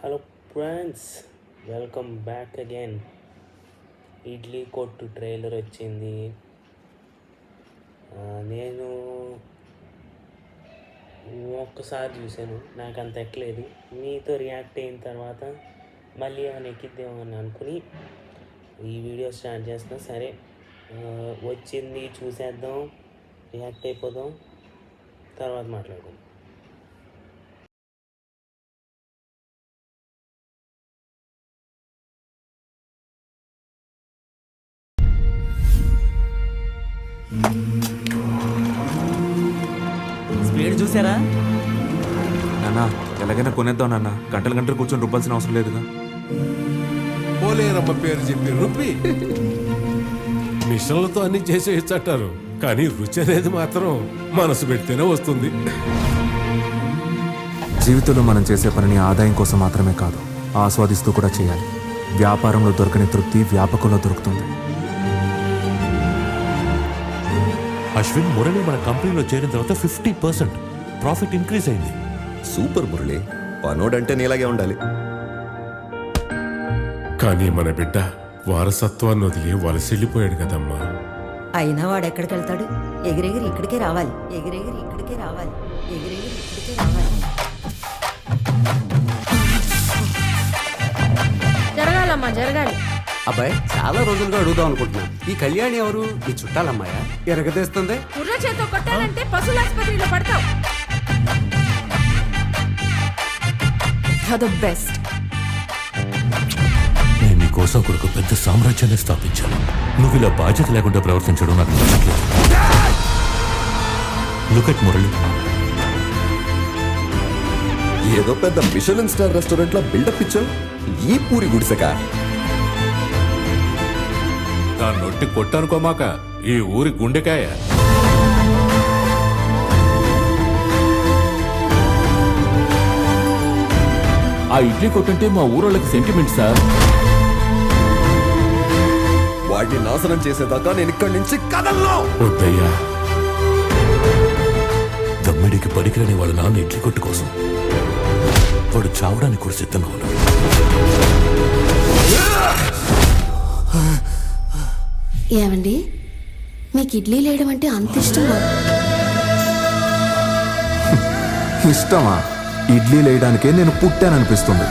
Hello friends, welcome back again. Idli కొట్టు trailer వచ్చింది. నేను ఒక్కసారి చూశాను, నాకు అంత ఎక్కలేదు. మీతో రియాక్ట్ అయిన తర్వాత మళ్ళీ ఏమైనా ఎక్కిద్దామో అని అనుకుని ఈ వీడియో స్టార్ట్ చేస్తాం. సరే, వచ్చింది చూసేద్దాం, రియాక్ట్ అయిపోదాం, తర్వాత మాట్లాడుకుందాం. స్పీడ్ చూసారా నాన్న? ఎలాగైనా కొనేద్దాం నాన్న, గంటలు గంటలు కూర్చొని రుబ్బాల్సిన అవసరం లేదుగా. పోలేరమ్మ పేరు చెప్పి రుబ్బి మిషన్లతో అన్ని చేసేయచ్చంటారు, కానీ రుచి అనేది మాత్రం మనసు పెడితేనే వస్తుంది. జీవితంలో మనం చేసే పనిని ఆదాయం కోసం మాత్రమే కాదు, ఆస్వాదిస్తూ కూడా చేయాలి. వ్యాపారంలో దొరకని తృప్తి వ్యాపకంలో దొరుకుతుంది. అశ్విన్, మురళి మన కంపెనీలో చేరిన తర్వాత 50% ప్రాఫిట్ ఇంక్రీజ్ అయింది. సూపర్ మురళి, పనోడంటే నీలాగే ఉండాలి. కానీ మన బిడ్డ వారసత్వాన్ని వదిలి వలసెళ్ళిపోయాడు కదమ్మా. అయినా వాడు ఎక్కడికి వెళ్తాడు? ఎగిరెగిరి ఇక్కడికే రావాలి, ఎగిరెగిరి ఇక్కడికే రావాలి, ఎగిరెగిరి ఇక్కడికే రావాలి. జరగాలమ్మా, జరగాలి. అబ్బాయి, చాలా రోజులుగా అడుగుదాం అనుకుంటున్నాను, ఈ కళ్యాణి ఎవరు? ఈ చుట్టాలమ్మాయా? ఎరగదీస్తుంది. కుర్ర చేతో కొట్టాలంటే పశువుల ఆసుపత్రిలో పడతావు. The best. నేను నీ కోసం ఒక పెద్ద సామ్రాజ్యాన్ని స్థాపించాను. నువ్వు ఇలా బాధ్యత లేకుండా ప్రవర్తించడం నాకు నచ్చట్లేదు. Look at Murali. ఏదో పెద్ద మిషలిన్ స్టార్ రెస్టారెంట్ లో బిల్డప్ ఇచ్చావు. ఈ పూరి గుడిసెక దాన్ని నొట్టి కొట్టనుకోమాక, ఈ ఊరి గుండెకాయ. ఆ ఇడ్లీ కొట్టంటే మా ఊరోళ్ళకి సెంటిమెంట్ సార్. వాటిని నాశనం చేసేదాకా నేను ఇక్కడి నుంచి కదలను. వద్దయ్యా, దమ్మిడికి పనికిరని వాళ్ళ నాన్న ఇడ్లీ కొట్టు కోసం వాడు చావడానికి కూడా సిద్ధంగా ఉన్నాడు. ఏమండి, మీకు ఇడ్లీ లేయడం అంటే అంత ఇష్టమా? ఇష్టమా? ఇడ్లీ వేయడానికే నేను పుట్టాననిపిస్తుంది.